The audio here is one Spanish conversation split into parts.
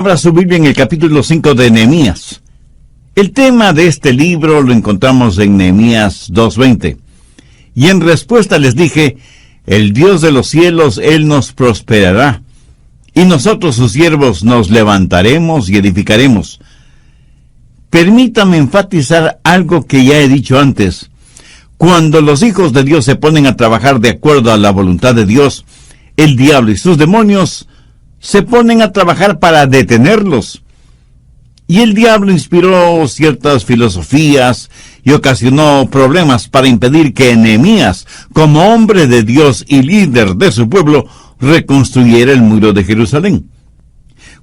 Abra su Biblia en el capítulo 5 de Nehemías. El tema de este libro lo encontramos en Nehemías 2:20. Y en respuesta les dije, el Dios de los cielos, Él nos prosperará, y nosotros sus siervos nos levantaremos y edificaremos. Permítame enfatizar algo que ya he dicho antes. Cuando los hijos de Dios se ponen a trabajar de acuerdo a la voluntad de Dios, el diablo y sus demonios se ponen a trabajar para detenerlos. Y el diablo inspiró ciertas filosofías y ocasionó problemas para impedir que Nehemías, como hombre de Dios y líder de su pueblo, reconstruyera el muro de Jerusalén.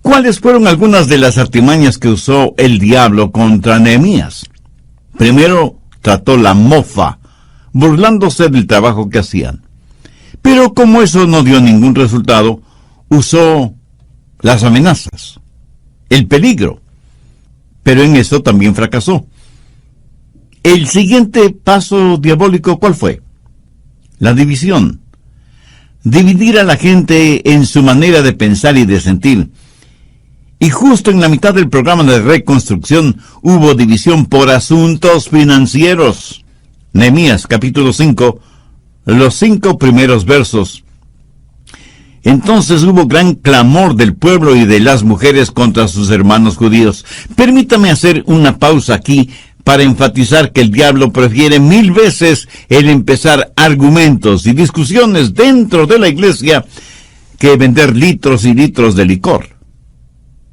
¿Cuáles fueron algunas de las artimañas que usó el diablo contra Nehemías? Primero, trató la mofa, burlándose del trabajo que hacían. Pero como eso no dio ningún resultado, usó las amenazas, el peligro. Pero en eso también fracasó. El siguiente paso diabólico, ¿cuál fue? La división. Dividir a la gente en su manera de pensar y de sentir. Y justo en la mitad del programa de reconstrucción hubo división por asuntos financieros. Nehemías capítulo 5, los 5 primeros versos. Entonces hubo gran clamor del pueblo y de las mujeres contra sus hermanos judíos. Permítame hacer una pausa aquí para enfatizar que el diablo prefiere 1000 veces el empezar argumentos y discusiones dentro de la iglesia que vender litros y litros de licor.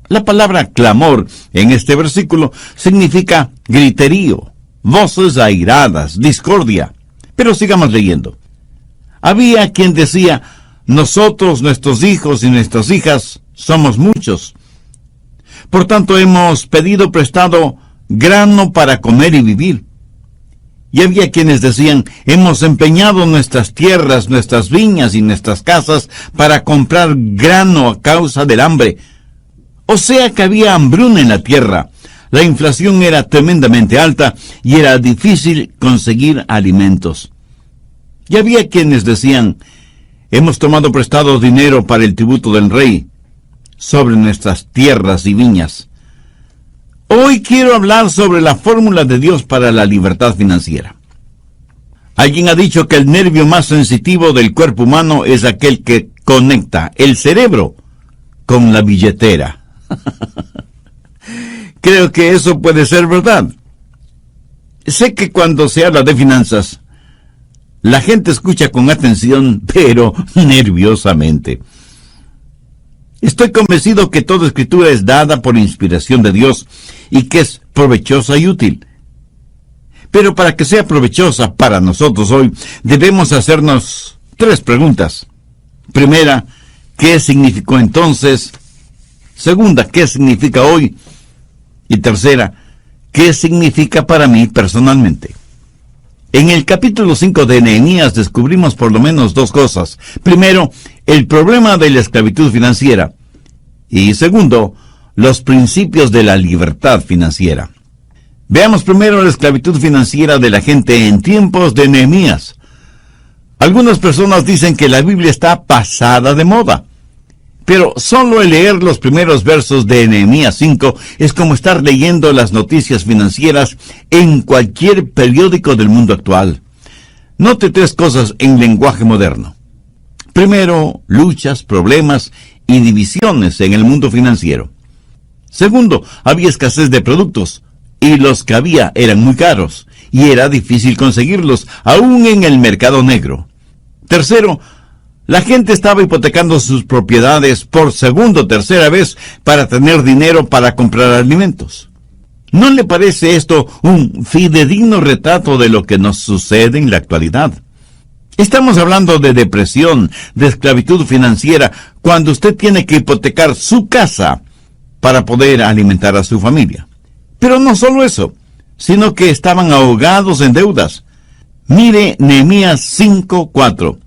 La palabra clamor en este versículo significa griterío, voces airadas, discordia. Pero sigamos leyendo. Había quien decía, nosotros, nuestros hijos y nuestras hijas, somos muchos. Por tanto, hemos pedido prestado grano para comer y vivir. Y había quienes decían, hemos empeñado nuestras tierras, nuestras viñas y nuestras casas para comprar grano a causa del hambre. O sea que había hambruna en la tierra. La inflación era tremendamente alta y era difícil conseguir alimentos. Y había quienes decían, hemos tomado prestado dinero para el tributo del rey sobre nuestras tierras y viñas. Hoy quiero hablar sobre la fórmula de Dios para la libertad financiera. Alguien ha dicho que el nervio más sensitivo del cuerpo humano es aquel que conecta el cerebro con la billetera. Creo que eso puede ser verdad. Sé que cuando se habla de finanzas, la gente escucha con atención, pero nerviosamente. Estoy convencido que toda escritura es dada por inspiración de Dios y que es provechosa y útil. Pero para que sea provechosa para nosotros hoy, debemos hacernos 3 preguntas. Primera, ¿qué significó entonces? Segunda, ¿qué significa hoy? Y tercera, ¿qué significa para mí personalmente? En el capítulo 5 de Nehemías descubrimos por lo menos 2 cosas. Primero, el problema de la esclavitud financiera. Y segundo, los principios de la libertad financiera. Veamos primero la esclavitud financiera de la gente en tiempos de Nehemías. Algunas personas dicen que la Biblia está pasada de moda. Pero solo el leer los primeros versos de Nehemías 5 es como estar leyendo las noticias financieras en cualquier periódico del mundo actual. Note 3 cosas en lenguaje moderno. Primero, luchas, problemas y divisiones en el mundo financiero. Segundo, había escasez de productos, y los que había eran muy caros, y era difícil conseguirlos, aún en el mercado negro. Tercero, la gente estaba hipotecando sus propiedades por segunda o tercera vez para tener dinero para comprar alimentos. ¿No le parece esto un fidedigno retrato de lo que nos sucede en la actualidad? Estamos hablando de depresión, de esclavitud financiera, cuando usted tiene que hipotecar su casa para poder alimentar a su familia. Pero no solo eso, sino que estaban ahogados en deudas. Mire Nehemías 5:4.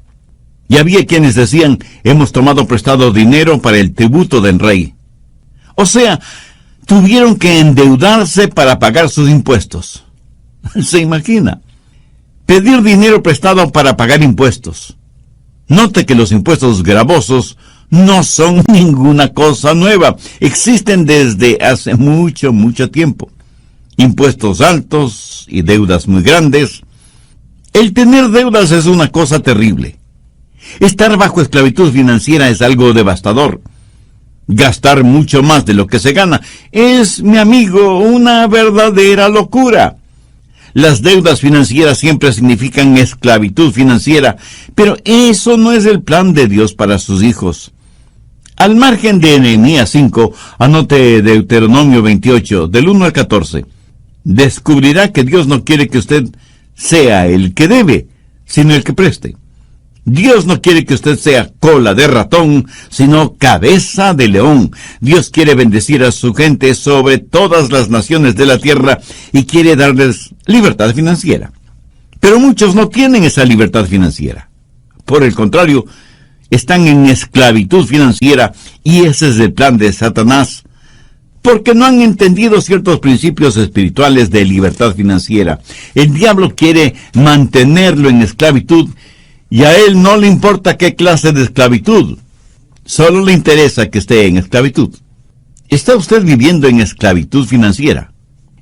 Y había quienes decían, hemos tomado prestado dinero para el tributo del rey. O sea, tuvieron que endeudarse para pagar sus impuestos. ¿Se imagina? Pedir dinero prestado para pagar impuestos. Note que los impuestos gravosos no son ninguna cosa nueva. Existen desde hace mucho, mucho tiempo. Impuestos altos y deudas muy grandes. El tener deudas es una cosa terrible. Estar bajo esclavitud financiera es algo devastador. Gastar mucho más de lo que se gana es, mi amigo, una verdadera locura. Las deudas financieras siempre significan esclavitud financiera, pero eso no es el plan de Dios para sus hijos. Al margen de Nehemías 5, anote Deuteronomio 28, del 1 al 14. Descubrirá que Dios no quiere que usted sea el que debe, sino el que preste. Dios no quiere que usted sea cola de ratón, sino cabeza de león. Dios quiere bendecir a su gente sobre todas las naciones de la tierra y quiere darles libertad financiera. Pero muchos no tienen esa libertad financiera. Por el contrario, están en esclavitud financiera y ese es el plan de Satanás, porque no han entendido ciertos principios espirituales de libertad financiera. El diablo quiere mantenerlo en esclavitud y a él no le importa qué clase de esclavitud. Solo le interesa que esté en esclavitud. ¿Está usted viviendo en esclavitud financiera?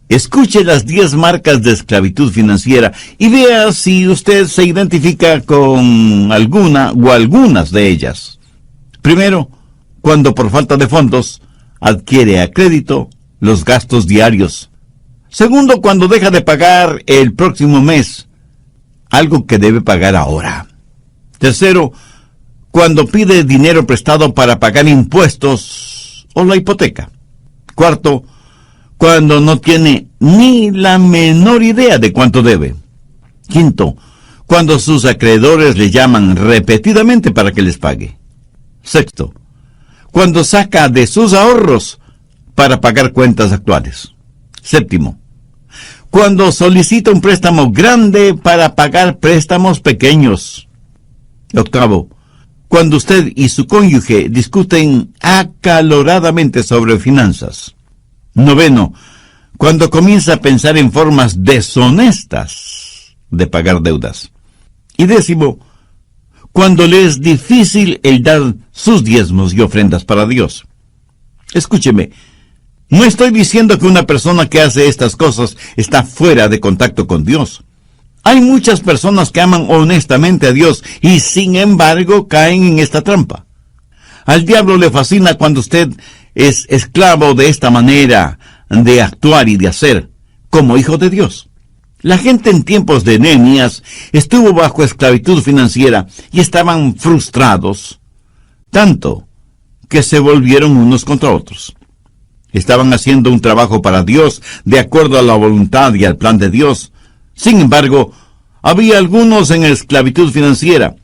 Escuche las 10 marcas de esclavitud financiera y vea si usted se identifica con alguna o algunas de ellas. Primero, cuando por falta de fondos adquiere a crédito los gastos diarios. Segundo, cuando deja de pagar el próximo mes algo que debe pagar ahora. Tercero, cuando pide dinero prestado para pagar impuestos o la hipoteca. Cuarto, cuando no tiene ni la menor idea de cuánto debe. Quinto, cuando sus acreedores le llaman repetidamente para que les pague. Sexto, cuando saca de sus ahorros para pagar cuentas actuales. Séptimo, cuando solicita un préstamo grande para pagar préstamos pequeños. Octavo, cuando usted y su cónyuge discuten acaloradamente sobre finanzas. Noveno, cuando comienza a pensar en formas deshonestas de pagar deudas. Y décimo, cuando le es difícil el dar sus diezmos y ofrendas para Dios. Escúcheme, no estoy diciendo que una persona que hace estas cosas está fuera de contacto con Dios. Hay muchas personas que aman honestamente a Dios y sin embargo caen en esta trampa. Al diablo le fascina cuando usted es esclavo de esta manera de actuar y de hacer como hijo de Dios. La gente en tiempos de Nehemías estuvo bajo esclavitud financiera y estaban frustrados, tanto que se volvieron unos contra otros. Estaban haciendo un trabajo para Dios de acuerdo a la voluntad y al plan de Dios. Sin embargo, había algunos en esclavitud financiera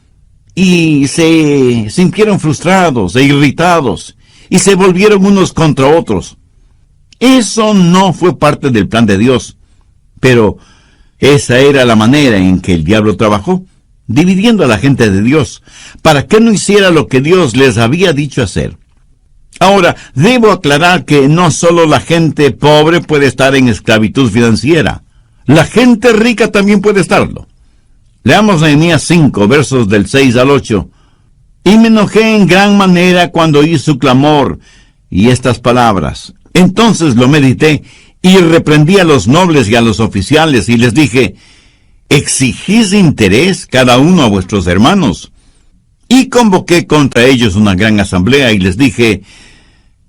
y se sintieron frustrados e irritados y se volvieron unos contra otros. Eso no fue parte del plan de Dios, pero esa era la manera en que el diablo trabajó, dividiendo a la gente de Dios, para que no hiciera lo que Dios les había dicho hacer. Ahora, debo aclarar que no solo la gente pobre puede estar en esclavitud financiera. La gente rica también puede estarlo. Leamos Nehemías 5, versos del 6 al 8. Y me enojé en gran manera cuando oí su clamor y estas palabras. Entonces lo medité y reprendí a los nobles y a los oficiales y les dije, exigís interés cada uno a vuestros hermanos. Y convoqué contra ellos una gran asamblea y les dije,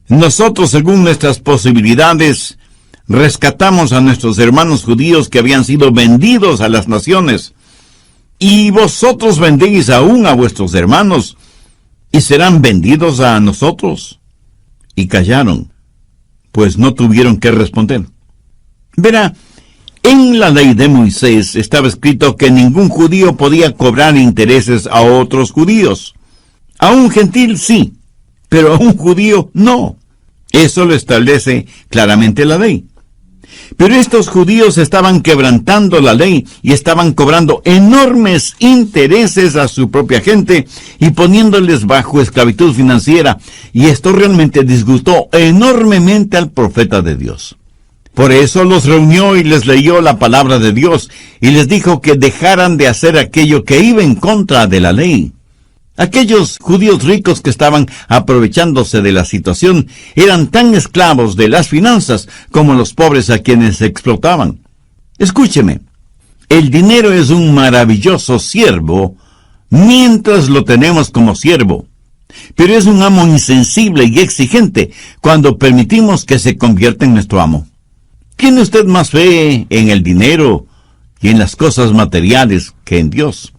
nosotros según nuestras posibilidades rescatamos a nuestros hermanos judíos que habían sido vendidos a las naciones, y vosotros vendéis aún a vuestros hermanos, y serán vendidos a nosotros. Y callaron, pues no tuvieron que responder. Verá, en la ley de Moisés estaba escrito que ningún judío podía cobrar intereses a otros judíos. A un gentil sí, pero a un judío no. Eso lo establece claramente la ley. Pero estos judíos estaban quebrantando la ley y estaban cobrando enormes intereses a su propia gente y poniéndoles bajo esclavitud financiera, y esto realmente disgustó enormemente al profeta de Dios. Por eso los reunió y les leyó la palabra de Dios y les dijo que dejaran de hacer aquello que iba en contra de la ley. Aquellos judíos ricos que estaban aprovechándose de la situación eran tan esclavos de las finanzas como los pobres a quienes explotaban. Escúcheme, el dinero es un maravilloso siervo mientras lo tenemos como siervo, pero es un amo insensible y exigente cuando permitimos que se convierta en nuestro amo. ¿Tiene usted más fe en el dinero y en las cosas materiales que en Dios?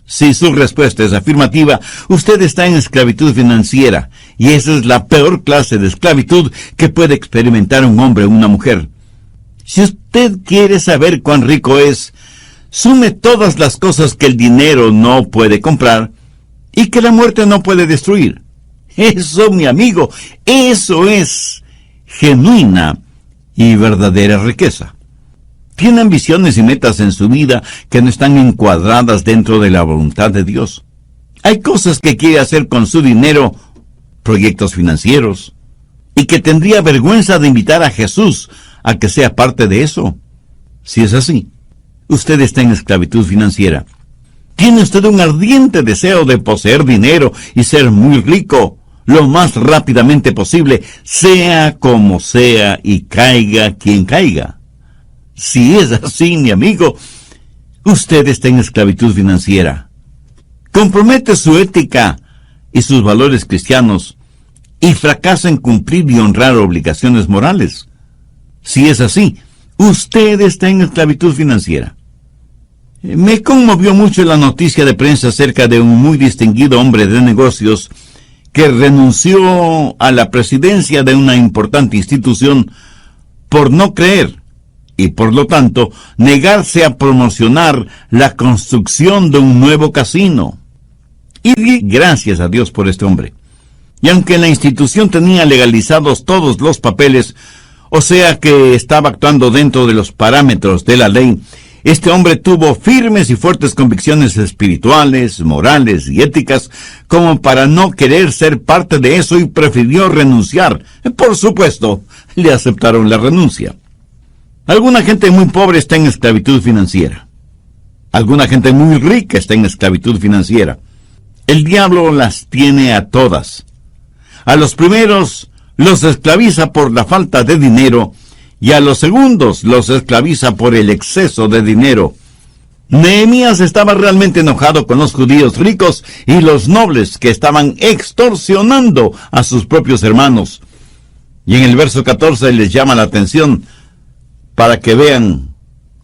Si su respuesta es afirmativa, usted está en esclavitud financiera, y esa es la peor clase de esclavitud que puede experimentar un hombre o una mujer. Si usted quiere saber cuán rico es, sume todas las cosas que el dinero no puede comprar y que la muerte no puede destruir. Eso, mi amigo, eso es genuina y verdadera riqueza. Tiene ambiciones y metas en su vida que no están encuadradas dentro de la voluntad de Dios. Hay cosas que quiere hacer con su dinero, proyectos financieros, y que tendría vergüenza de invitar a Jesús a que sea parte de eso. Si es así, usted está en esclavitud financiera. ¿Tiene usted un ardiente deseo de poseer dinero y ser muy rico lo más rápidamente posible, sea como sea y caiga quien caiga? Si es así, mi amigo, usted está en esclavitud financiera. Compromete su ética y sus valores cristianos y fracasa en cumplir y honrar obligaciones morales. Si es así, usted está en esclavitud financiera. Me conmovió mucho la noticia de prensa acerca de un muy distinguido hombre de negocios que renunció a la presidencia de una importante institución por no creer y por lo tanto negarse a promocionar la construcción de un nuevo casino. Y di gracias a Dios por este hombre. Y aunque la institución tenía legalizados todos los papeles, o sea que estaba actuando dentro de los parámetros de la ley, este hombre tuvo firmes y fuertes convicciones espirituales, morales y éticas como para no querer ser parte de eso y prefirió renunciar. Por supuesto, le aceptaron la renuncia. Alguna gente muy pobre está en esclavitud financiera. Alguna gente muy rica está en esclavitud financiera. El diablo las tiene a todas. A los primeros los esclaviza por la falta de dinero y a los segundos los esclaviza por el exceso de dinero. Nehemías estaba realmente enojado con los judíos ricos y los nobles que estaban extorsionando a sus propios hermanos. Y en el verso 14 les llama la atención para que vean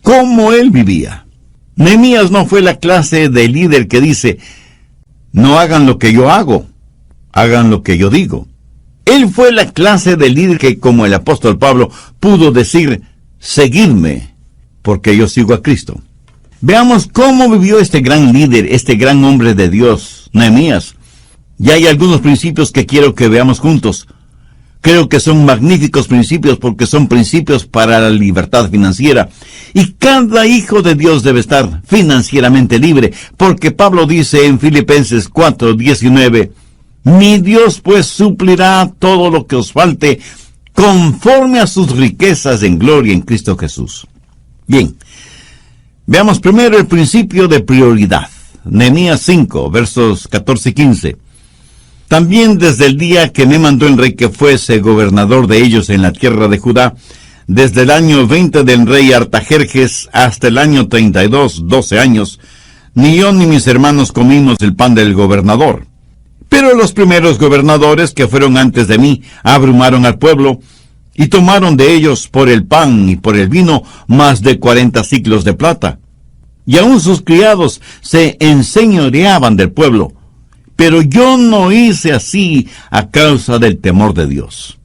cómo él vivía. Nehemías no fue la clase de líder que dice, no hagan lo que yo hago, hagan lo que yo digo. Él fue la clase de líder que, como el apóstol Pablo, pudo decir, seguidme, porque yo sigo a Cristo. Veamos cómo vivió este gran líder, este gran hombre de Dios, Nehemías. Y hay algunos principios que quiero que veamos juntos. Creo que son magníficos principios porque son principios para la libertad financiera. Y cada hijo de Dios debe estar financieramente libre, porque Pablo dice en Filipenses 4:19, mi Dios pues suplirá todo lo que os falte conforme a sus riquezas en gloria en Cristo Jesús. Bien, veamos primero el principio de prioridad. Nehemías 5, versos 14 y 15. También desde el día que me mandó el rey que fuese gobernador de ellos en la tierra de Judá, desde el año 20 del rey Artajerjes hasta el año 32, 12 años, ni yo ni mis hermanos comimos el pan del gobernador. Pero los primeros gobernadores que fueron antes de mí abrumaron al pueblo y tomaron de ellos por el pan y por el vino más de 40 siclos de plata. Y aun sus criados se enseñoreaban del pueblo. Pero yo no hice así a causa del temor de Dios.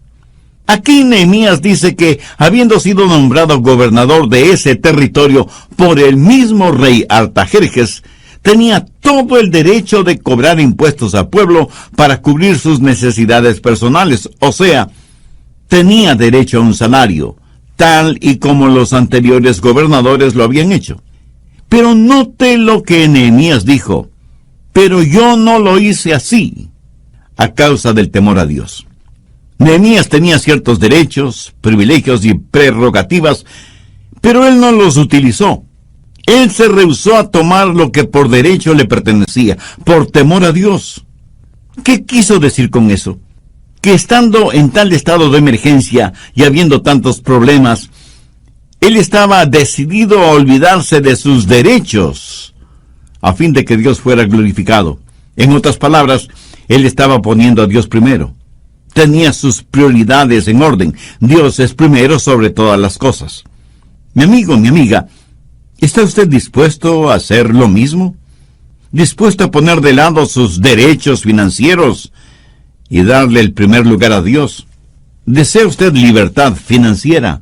Aquí Nehemías dice que, habiendo sido nombrado gobernador de ese territorio por el mismo rey Artajerjes, tenía todo el derecho de cobrar impuestos al pueblo para cubrir sus necesidades personales, o sea, tenía derecho a un salario, tal y como los anteriores gobernadores lo habían hecho. Pero note lo que Nehemías dijo, pero yo no lo hice así, a causa del temor a Dios. Nehemías tenía ciertos derechos, privilegios y prerrogativas, pero él no los utilizó. Él se rehusó a tomar lo que por derecho le pertenecía, por temor a Dios. ¿Qué quiso decir con eso? Que estando en tal estado de emergencia y habiendo tantos problemas, él estaba decidido a olvidarse de sus derechos, a fin de que Dios fuera glorificado. En otras palabras, él estaba poniendo a Dios primero. Tenía sus prioridades en orden. Dios es primero sobre todas las cosas. Mi amigo, mi amiga, ¿está usted dispuesto a hacer lo mismo? ¿Dispuesto a poner de lado sus derechos financieros y darle el primer lugar a Dios? ¿Desea usted libertad financiera?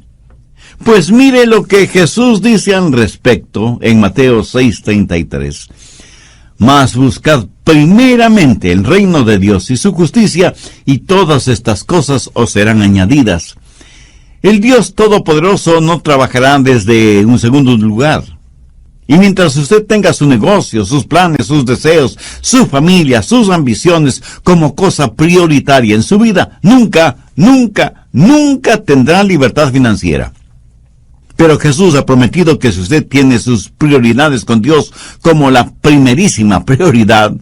Pues mire lo que Jesús dice al respecto en Mateo 6:33. Mas buscad primeramente el reino de Dios y su justicia, y todas estas cosas os serán añadidas. El Dios Todopoderoso no trabajará desde un segundo lugar. Y mientras usted tenga su negocio, sus planes, sus deseos, su familia, sus ambiciones como cosa prioritaria en su vida, nunca tendrá libertad financiera. Pero Jesús ha prometido que si usted tiene sus prioridades con Dios como la primerísima prioridad,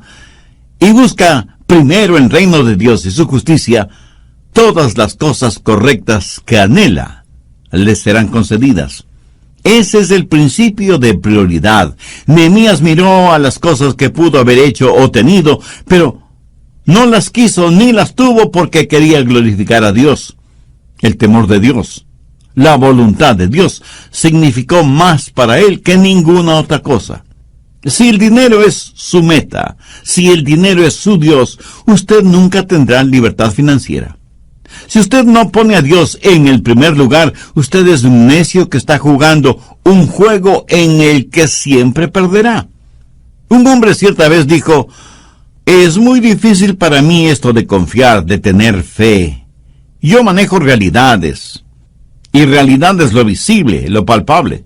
y busca primero el reino de Dios y su justicia, todas las cosas correctas que anhela le serán concedidas. Ese es el principio de prioridad. Nehemías miró a las cosas que pudo haber hecho o tenido, pero no las quiso ni las tuvo porque quería glorificar a Dios. El temor de Dios, la voluntad de Dios, significó más para él que ninguna otra cosa. Si el dinero es su meta, si el dinero es su Dios, usted nunca tendrá libertad financiera. Si usted no pone a Dios en el primer lugar, usted es un necio que está jugando un juego en el que siempre perderá. Un hombre cierta vez dijo: es muy difícil para mí esto de confiar, de tener fe. Yo manejo realidades. Y realidad es lo visible, lo palpable.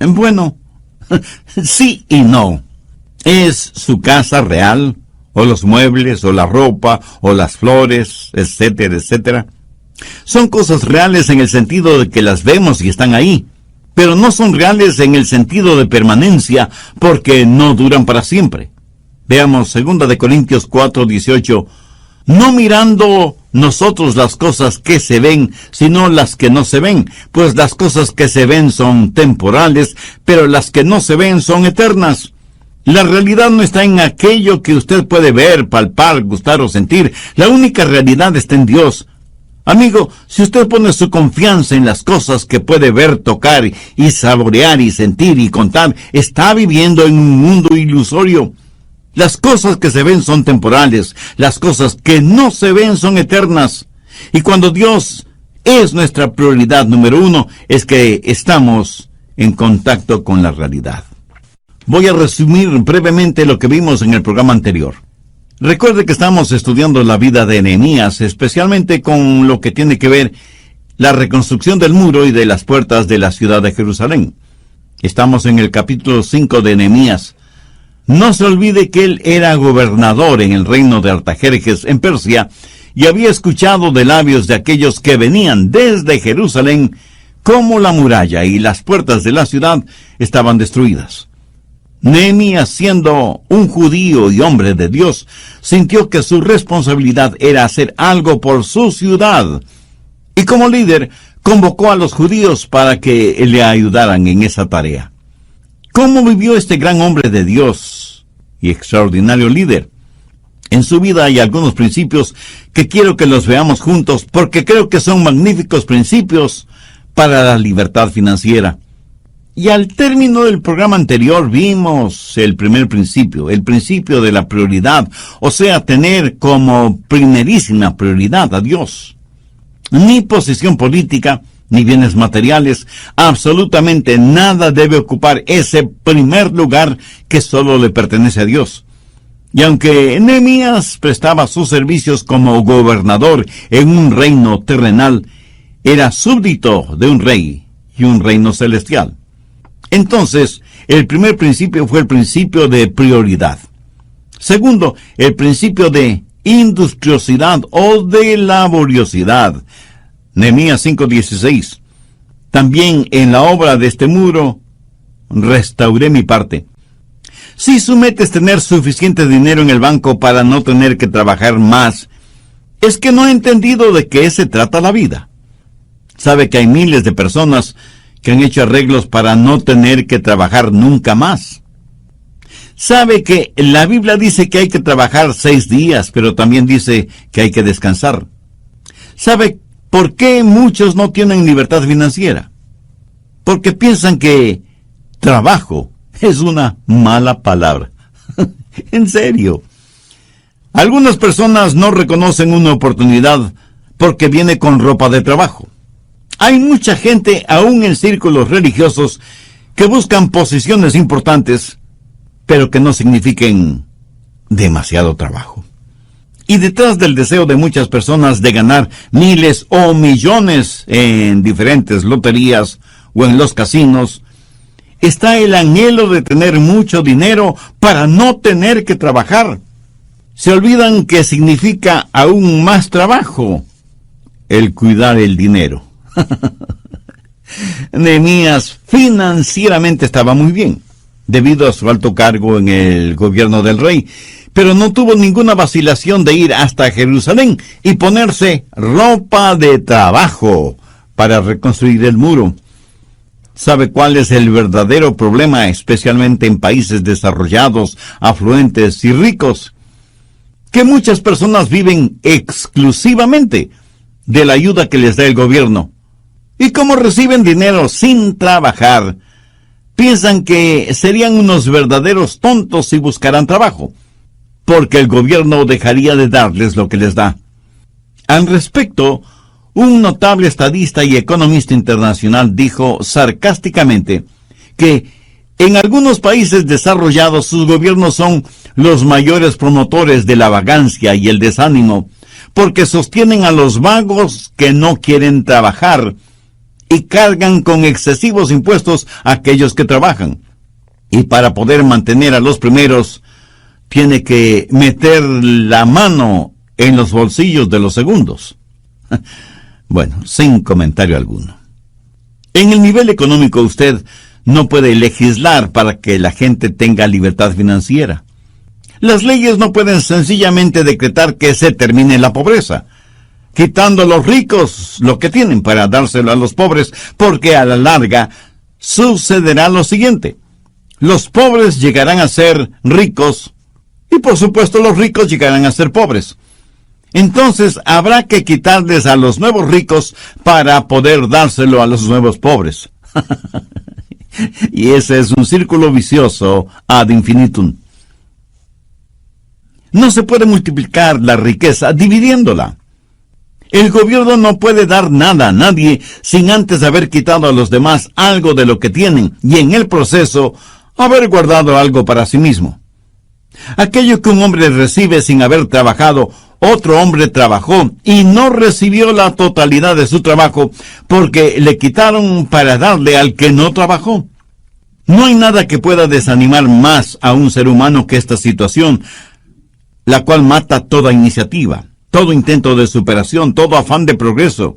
Bueno, sí y no. ¿Es su casa real? ¿O los muebles, o la ropa, o las flores, etcétera, etcétera? Son cosas reales en el sentido de que las vemos y están ahí, pero no son reales en el sentido de permanencia, porque no duran para siempre. Veamos 2 Corintios 4:18. No mirando nosotros las cosas que se ven, sino las que no se ven, pues las cosas que se ven son temporales, pero las que no se ven son eternas. La realidad no está en aquello que usted puede ver, palpar, gustar o sentir. La única realidad está en Dios. Amigo, si usted pone su confianza en las cosas que puede ver, tocar y saborear y sentir y contar, está viviendo en un mundo ilusorio. Las cosas que se ven son temporales, las cosas que no se ven son eternas. Y cuando Dios es nuestra prioridad número uno, es que estamos en contacto con la realidad. Voy a resumir brevemente lo que vimos en el programa anterior. Recuerde que estamos estudiando la vida de Nehemías, especialmente con lo que tiene que ver la reconstrucción del muro y de las puertas de la ciudad de Jerusalén. Estamos en el capítulo 5 de Nehemías. No se olvide que él era gobernador en el reino de Artajerjes en Persia y había escuchado de labios de aquellos que venían desde Jerusalén cómo la muralla y las puertas de la ciudad estaban destruidas. Nehemías, siendo un judío y hombre de Dios, sintió que su responsabilidad era hacer algo por su ciudad, y como líder convocó a los judíos para que le ayudaran en esa tarea. ¿Cómo vivió este gran hombre de Dios y extraordinario líder? En su vida hay algunos principios que quiero que los veamos juntos, porque creo que son magníficos principios para la libertad financiera. Y al término del programa anterior vimos el primer principio, el principio de la prioridad, o sea, tener como primerísima prioridad a Dios. Ni posición política, ni bienes materiales, absolutamente nada debe ocupar ese primer lugar que solo le pertenece a Dios. Y aunque Nehemías prestaba sus servicios como gobernador en un reino terrenal, era súbdito de un rey y un reino celestial. Entonces, el primer principio fue el principio de prioridad. Segundo, el principio de industriosidad o de laboriosidad. Nehemías 5:16. También en la obra de este muro restauré mi parte. Si su meta es tener suficiente dinero en el banco para no tener que trabajar más, es que no ha entendido de qué se trata la vida. Sabe que hay miles de personas que han hecho arreglos para no tener que trabajar nunca más. Sabe que la Biblia dice que hay que trabajar 6 días, pero también dice que hay que descansar. ¿Sabe por qué muchos no tienen libertad financiera? Porque piensan que trabajo es una mala palabra. En serio. Algunas personas no reconocen una oportunidad porque viene con ropa de trabajo. Hay mucha gente, aún en círculos religiosos, que buscan posiciones importantes, pero que no signifiquen demasiado trabajo. Y detrás del deseo de muchas personas de ganar miles o millones en diferentes loterías o en los casinos, está el anhelo de tener mucho dinero para no tener que trabajar. Se olvidan que significa aún más trabajo el cuidar el dinero. Nehemías financieramente estaba muy bien, debido a su alto cargo en el gobierno del rey, pero no tuvo ninguna vacilación de ir hasta Jerusalén y ponerse ropa de trabajo para reconstruir el muro. ¿Sabe cuál es el verdadero problema, especialmente en países desarrollados, afluentes y ricos? Que muchas personas viven exclusivamente de la ayuda que les da el gobierno. Y como reciben dinero sin trabajar, piensan que serían unos verdaderos tontos si buscaran trabajo, porque el gobierno dejaría de darles lo que les da. Al respecto, un notable estadista y economista internacional dijo sarcásticamente que en algunos países desarrollados sus gobiernos son los mayores promotores de la vagancia y el desánimo, porque sostienen a los vagos que no quieren trabajar y cargan con excesivos impuestos a aquellos que trabajan. Y para poder mantener a los primeros, tiene que meter la mano en los bolsillos de los segundos. Bueno, sin comentario alguno. En el nivel económico usted no puede legislar para que la gente tenga libertad financiera. Las leyes no pueden sencillamente decretar que se termine la pobreza, quitando a los ricos lo que tienen para dárselo a los pobres, porque a la larga sucederá lo siguiente. Los pobres llegarán a ser ricos y por supuesto los ricos llegarán a ser pobres. Entonces habrá que quitarles a los nuevos ricos para poder dárselo a los nuevos pobres. Y ese es un círculo vicioso ad infinitum. No se puede multiplicar la riqueza dividiéndola. El gobierno no puede dar nada a nadie sin antes haber quitado a los demás algo de lo que tienen y en el proceso haber guardado algo para sí mismo. Aquello que un hombre recibe sin haber trabajado, otro hombre trabajó y no recibió la totalidad de su trabajo porque le quitaron para darle al que no trabajó. No hay nada que pueda desanimar más a un ser humano que esta situación, la cual mata toda iniciativa, todo intento de superación, todo afán de progreso.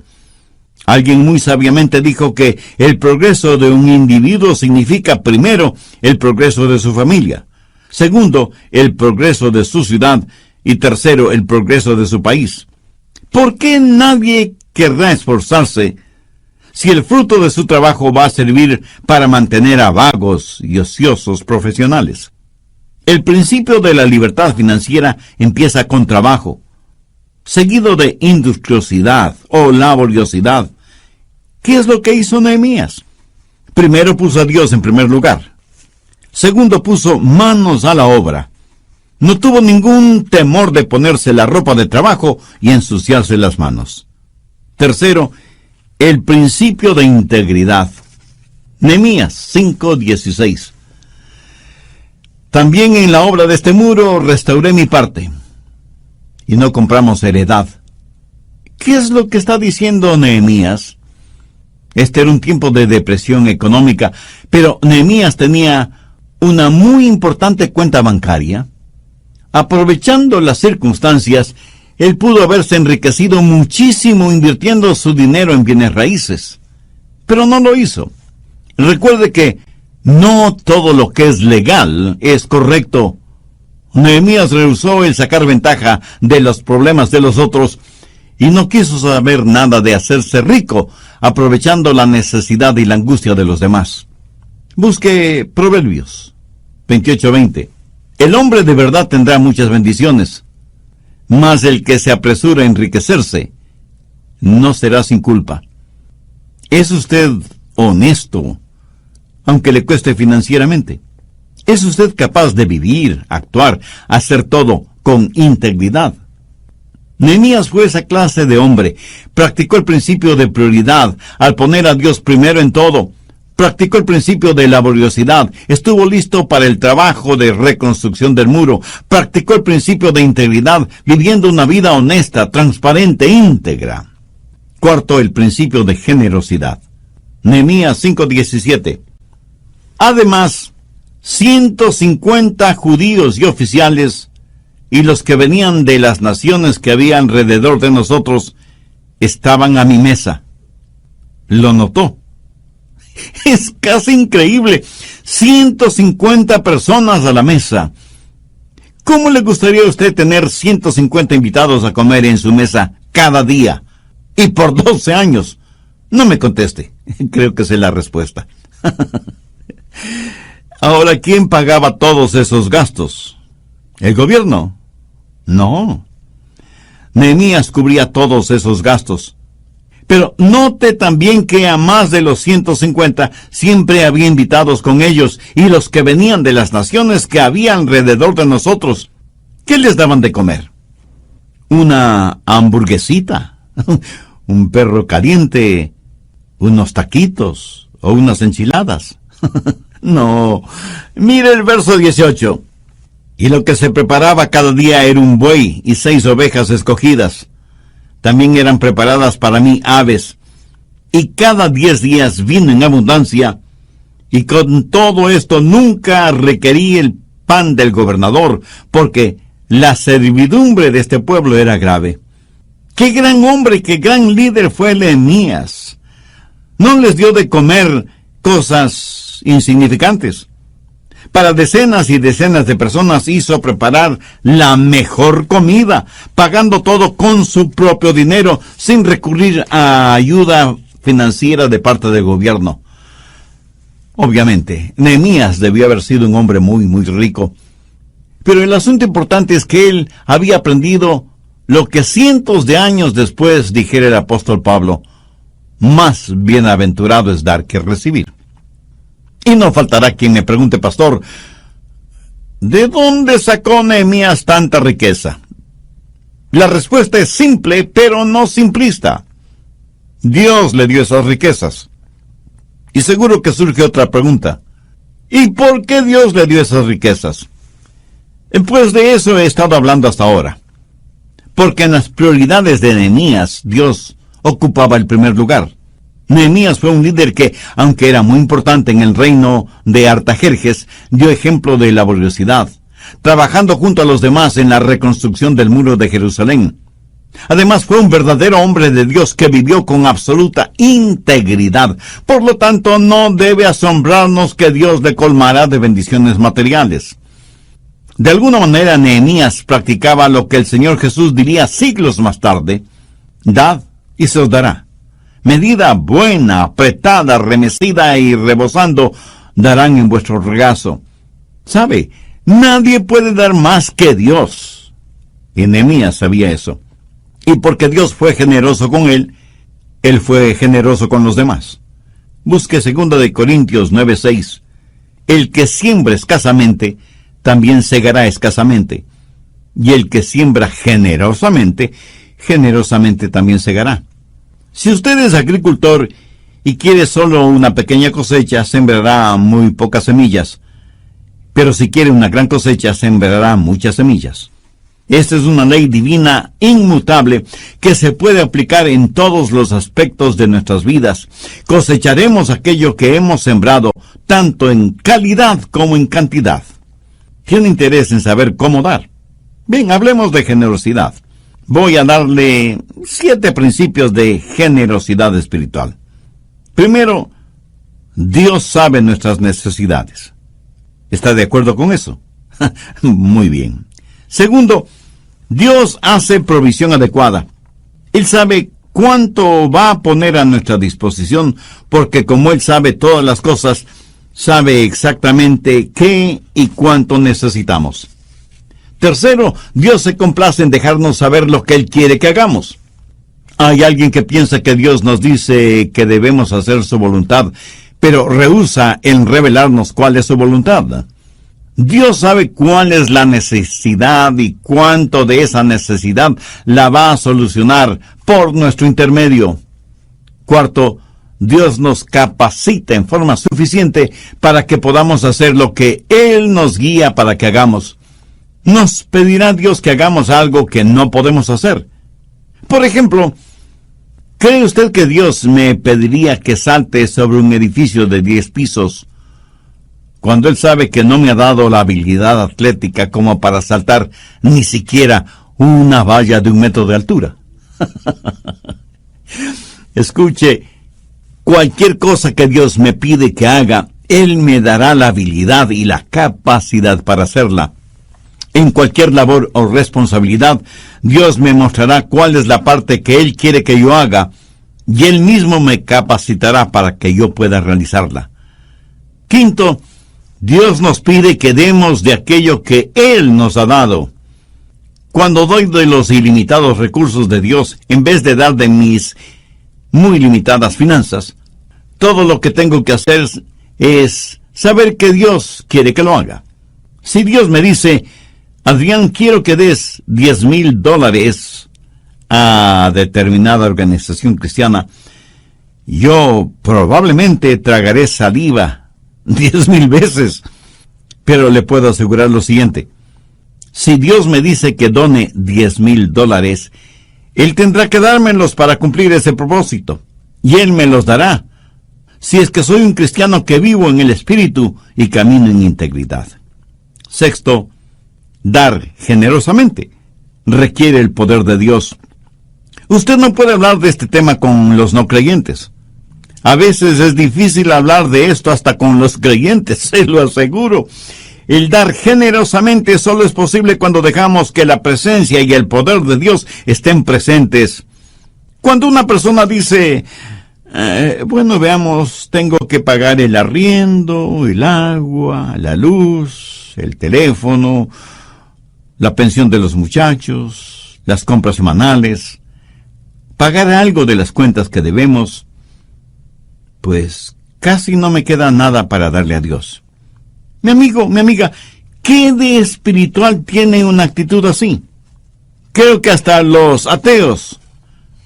Alguien muy sabiamente dijo que el progreso de un individuo significa, primero, el progreso de su familia, segundo, el progreso de su ciudad, y tercero, el progreso de su país. ¿Por qué nadie querrá esforzarse si el fruto de su trabajo va a servir para mantener a vagos y ociosos profesionales? El principio de la libertad financiera empieza con trabajo, seguido de industriosidad o laboriosidad. ¿Qué es lo que hizo Nehemías? Primero puso a Dios en primer lugar. Segundo, puso manos a la obra. No tuvo ningún temor de ponerse la ropa de trabajo y ensuciarse las manos. Tercero, el principio de integridad. Nehemías 5:16. También en la obra de este muro restauré mi parte. Y no compramos heredad. ¿Qué es lo que está diciendo Nehemías? Este era un tiempo de depresión económica, pero Nehemías tenía una muy importante cuenta bancaria. Aprovechando las circunstancias, él pudo haberse enriquecido muchísimo invirtiendo su dinero en bienes raíces. Pero no lo hizo. Recuerde que No todo lo que es legal es correcto. Nehemías rehusó el sacar ventaja de los problemas de los otros y no quiso saber nada de hacerse rico, aprovechando la necesidad y la angustia de los demás. Busque Proverbios 28:20. El hombre de verdad tendrá muchas bendiciones, mas el que se apresura a enriquecerse no será sin culpa. ¿Es usted honesto, aunque le cueste financieramente? ¿Es usted capaz de vivir, actuar, hacer todo con integridad? Nehemías fue esa clase de hombre. Practicó el principio de prioridad al poner a Dios primero en todo. Practicó el principio de laboriosidad. Estuvo listo para el trabajo de reconstrucción del muro. Practicó el principio de integridad, viviendo una vida honesta, transparente, íntegra. Cuarto, el principio de generosidad. Nehemías 5:17. Además, 150 judíos y oficiales y los que venían de las naciones que había alrededor de nosotros estaban a mi mesa. Lo notó. Es casi increíble. 150 personas a la mesa. ¿Cómo le gustaría a usted tener 150 invitados a comer en su mesa cada día? Y por 12 años. No me conteste. Creo que sé la respuesta. Ahora, ¿quién pagaba todos esos gastos? ¿El gobierno? No. Nehemías cubría todos esos gastos. Pero note también que a más de los 150 siempre había invitados con ellos y los que venían de las naciones que había alrededor de nosotros. ¿Qué les daban de comer? ¿Una hamburguesita? ¿Un perro caliente? ¿Unos taquitos? ¿O unas enchiladas? No. Mire el verso 18. Y lo que se preparaba cada día era un buey y 6 ovejas escogidas. También eran preparadas para mí aves. Y cada 10 días vino en abundancia. Y con todo esto nunca requerí el pan del gobernador, porque la servidumbre de este pueblo era grave. ¡Qué gran hombre, qué gran líder fue Nehemías! No les dio de comer cosas insignificantes. Para decenas y decenas de personas hizo preparar la mejor comida, pagando todo con su propio dinero, sin recurrir a ayuda financiera de parte del gobierno. Obviamente, Nehemías debió haber sido un hombre muy, muy rico. Pero el asunto importante es que él había aprendido lo que cientos de años después dijera el apóstol Pablo: más bienaventurado es dar que recibir. Y no faltará quien me pregunte: pastor, ¿de dónde sacó Nehemías tanta riqueza? La respuesta es simple, pero no simplista. Dios le dio esas riquezas. Y seguro que surge otra pregunta: ¿y por qué Dios le dio esas riquezas? Pues de eso he estado hablando hasta ahora. Porque en las prioridades de Nehemías, Dios ocupaba el primer lugar. Nehemías fue un líder que, aunque era muy importante en el reino de Artajerjes, dio ejemplo de laboriosidad, trabajando junto a los demás en la reconstrucción del muro de Jerusalén. Además, fue un verdadero hombre de Dios que vivió con absoluta integridad. Por lo tanto, no debe asombrarnos que Dios le colmará de bendiciones materiales. De alguna manera, Nehemías practicaba lo que el Señor Jesús diría siglos más tarde: dad y se os dará. Medida buena, apretada, remecida y rebosando, darán en vuestro regazo. ¿Sabe? Nadie puede dar más que Dios. Y Nehemías sabía eso. Y porque Dios fue generoso con él fue generoso con los demás. Busque 2 de Corintios 9:6. El que siembra escasamente, también segará escasamente. Y el que siembra generosamente, generosamente también segará. Si usted es agricultor y quiere solo una pequeña cosecha, sembrará muy pocas semillas. Pero si quiere una gran cosecha, sembrará muchas semillas. Esta es una ley divina inmutable que se puede aplicar en todos los aspectos de nuestras vidas. Cosecharemos aquello que hemos sembrado, tanto en calidad como en cantidad. ¿Tiene interés en saber cómo dar? Bien, hablemos de generosidad. Voy a darle 7 principios de generosidad espiritual. Primero, Dios sabe nuestras necesidades. ¿Está de acuerdo con eso? Muy bien. Segundo, Dios hace provisión adecuada. Él sabe cuánto va a poner a nuestra disposición, porque como Él sabe todas las cosas, sabe exactamente qué y cuánto necesitamos. Tercero, Dios se complace en dejarnos saber lo que Él quiere que hagamos. Hay alguien que piensa que Dios nos dice que debemos hacer su voluntad, pero rehúsa en revelarnos cuál es su voluntad. Dios sabe cuál es la necesidad y cuánto de esa necesidad la va a solucionar por nuestro intermedio. Cuarto, Dios nos capacita en forma suficiente para que podamos hacer lo que Él nos guía para que hagamos. Nos pedirá Dios que hagamos algo que no podemos hacer. Por ejemplo, ¿cree usted que Dios me pediría que salte sobre un edificio de 10 pisos cuando Él sabe que no me ha dado la habilidad atlética como para saltar ni siquiera una valla de 1 metro de altura? Escuche, cualquier cosa que Dios me pide que haga, Él me dará la habilidad y la capacidad para hacerla. En cualquier labor o responsabilidad, Dios me mostrará cuál es la parte que Él quiere que yo haga, y Él mismo me capacitará para que yo pueda realizarla. Quinto, Dios nos pide que demos de aquello que Él nos ha dado. Cuando doy de los ilimitados recursos de Dios, en vez de dar de mis muy limitadas finanzas, todo lo que tengo que hacer es saber que Dios quiere que lo haga. Si Dios me dice, Adrián, quiero que des $10,000 a determinada organización cristiana, yo probablemente tragaré saliva 10,000 veces, pero le puedo asegurar lo siguiente: si Dios me dice que done $10,000, Él tendrá que dármelos para cumplir ese propósito, y Él me los dará, si es que soy un cristiano que vivo en el Espíritu y camino en integridad. Sexto, dar generosamente requiere el poder de Dios. Usted no puede hablar de este tema con los no creyentes. A veces es difícil hablar de esto hasta con los creyentes, se lo aseguro. El dar generosamente solo es posible cuando dejamos que la presencia y el poder de Dios estén presentes. Cuando una persona dice, bueno, veamos, tengo que pagar el arriendo, el agua, la luz, el teléfono, la pensión de los muchachos, las compras semanales, pagar algo de las cuentas que debemos, pues casi no me queda nada para darle a Dios. Mi amigo, mi amiga, ¿qué de espiritual tiene una actitud así? Creo que hasta los ateos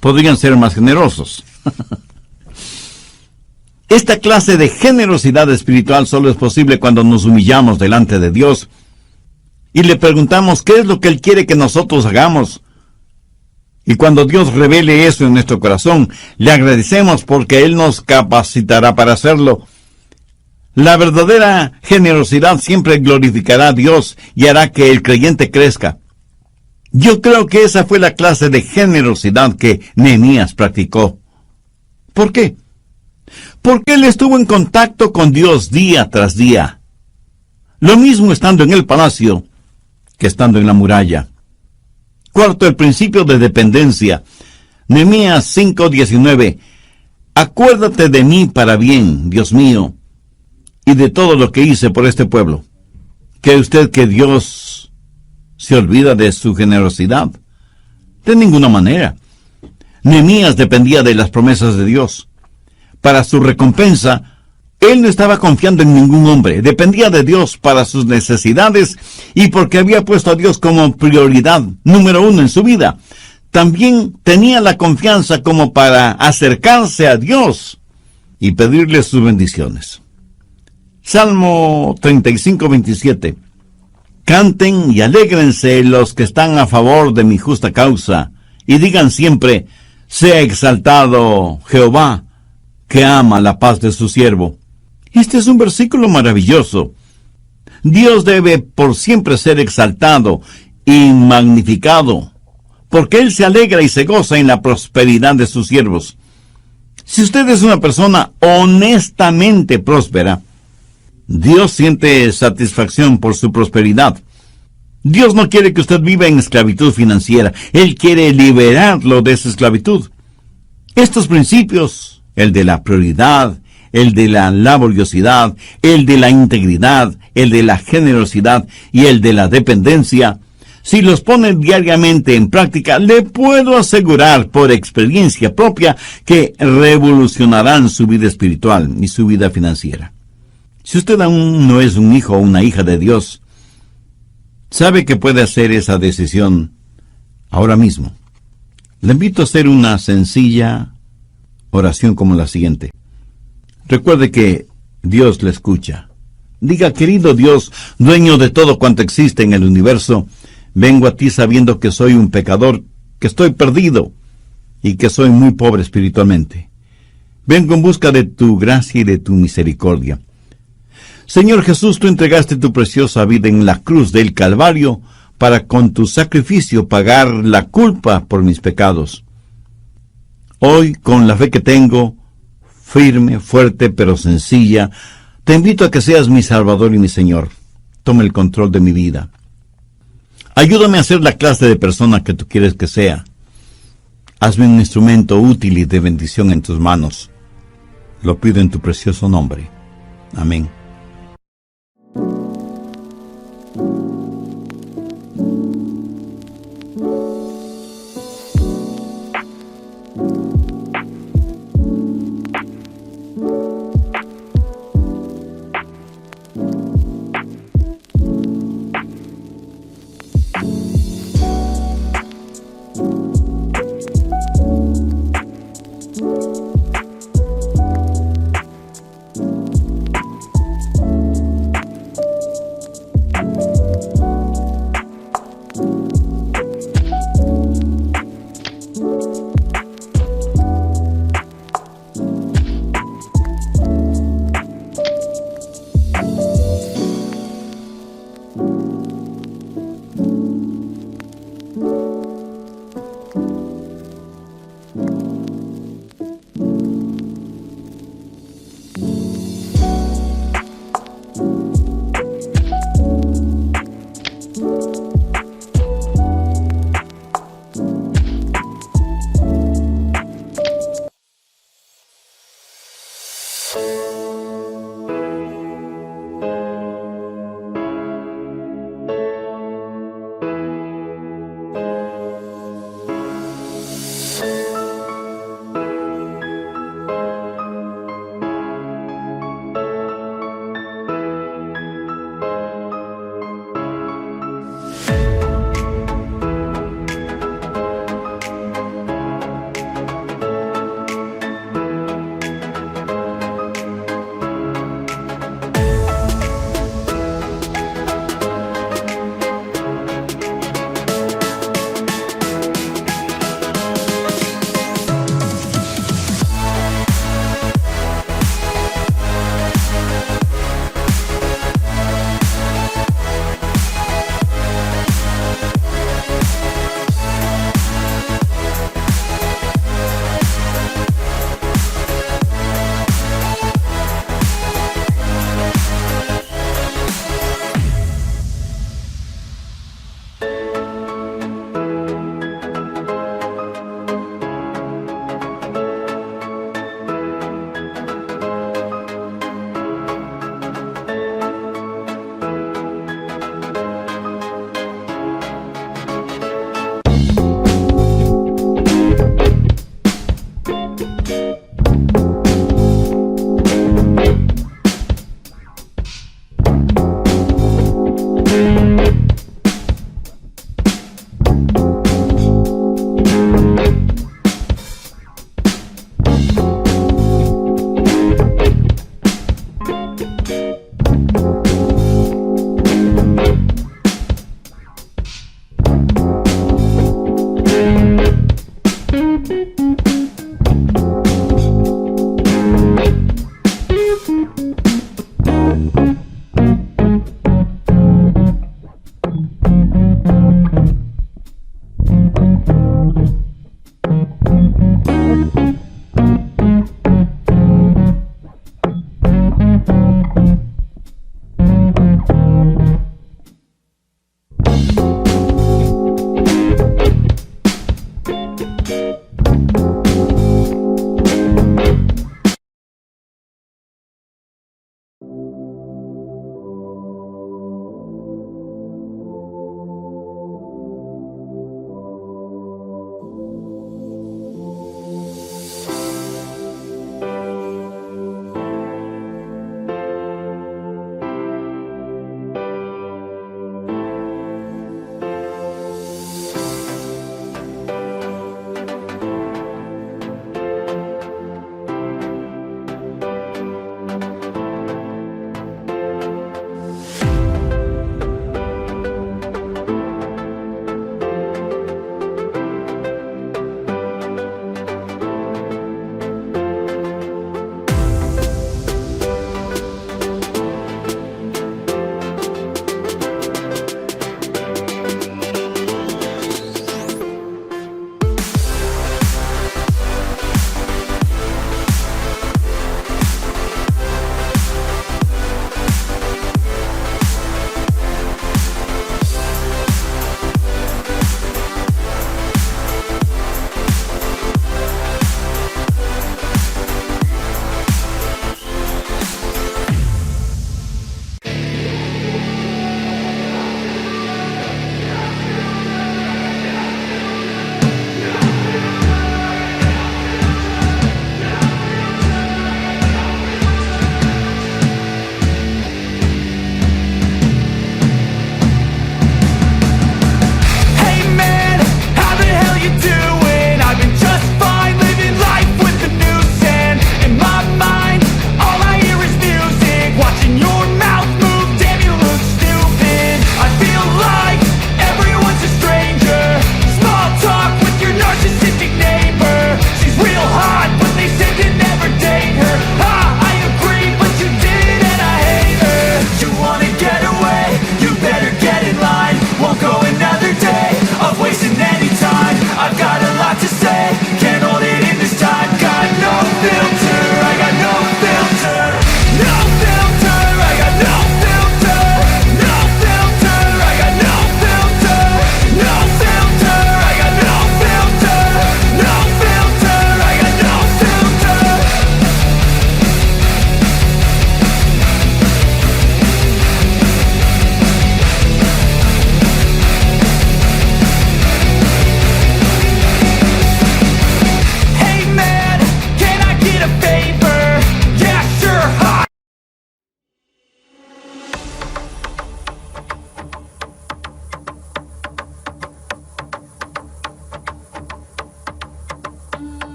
podrían ser más generosos. Esta clase de generosidad espiritual solo es posible cuando nos humillamos delante de Dios y le preguntamos qué es lo que Él quiere que nosotros hagamos. Y cuando Dios revele eso en nuestro corazón, le agradecemos porque Él nos capacitará para hacerlo. La verdadera generosidad siempre glorificará a Dios y hará que el creyente crezca. Yo creo que esa fue la clase de generosidad que Nehemías practicó. ¿Por qué? Porque él estuvo en contacto con Dios día tras día. Lo mismo estando en el palacio que estando en la muralla. Cuarto, el principio de dependencia. Nehemías 5:19. Acuérdate de mí para bien, Dios mío, y de todo lo que hice por este pueblo. ¿Cree usted que Dios se olvida de su generosidad? De ninguna manera. Nehemías dependía de las promesas de Dios. Para su recompensa, él no estaba confiando en ningún hombre, dependía de Dios para sus necesidades y porque había puesto a Dios como prioridad número 1 en su vida. También tenía la confianza como para acercarse a Dios y pedirle sus bendiciones. Salmo 35:27. Canten y alégrense los que están a favor de mi justa causa, y digan siempre, sea exaltado Jehová, que ama la paz de su siervo. Este es un versículo maravilloso. Dios debe por siempre ser exaltado y magnificado, porque Él se alegra y se goza en la prosperidad de sus siervos. Si usted es una persona honestamente próspera, Dios siente satisfacción por su prosperidad. Dios no quiere que usted viva en esclavitud financiera. Él quiere liberarlo de esa esclavitud. Estos principios, el de la prioridad, el de la laboriosidad, el de la integridad, el de la generosidad y el de la dependencia, si los pone diariamente en práctica, le puedo asegurar por experiencia propia que revolucionarán su vida espiritual y su vida financiera. Si usted aún no es un hijo o una hija de Dios, sabe que puede hacer esa decisión ahora mismo. Le invito a hacer una sencilla oración como la siguiente. Recuerde que Dios le escucha. Diga: querido Dios, dueño de todo cuanto existe en el universo, vengo a ti sabiendo que soy un pecador, que estoy perdido y que soy muy pobre espiritualmente. Vengo en busca de tu gracia y de tu misericordia. Señor Jesús, tú entregaste tu preciosa vida en la cruz del Calvario para con tu sacrificio pagar la culpa por mis pecados. Hoy, con la fe que tengo, firme, fuerte, pero sencilla, te invito a que seas mi Salvador y mi Señor. Toma el control de mi vida. Ayúdame a ser la clase de persona que tú quieres que sea. Hazme un instrumento útil y de bendición en tus manos. Lo pido en tu precioso nombre. Amén.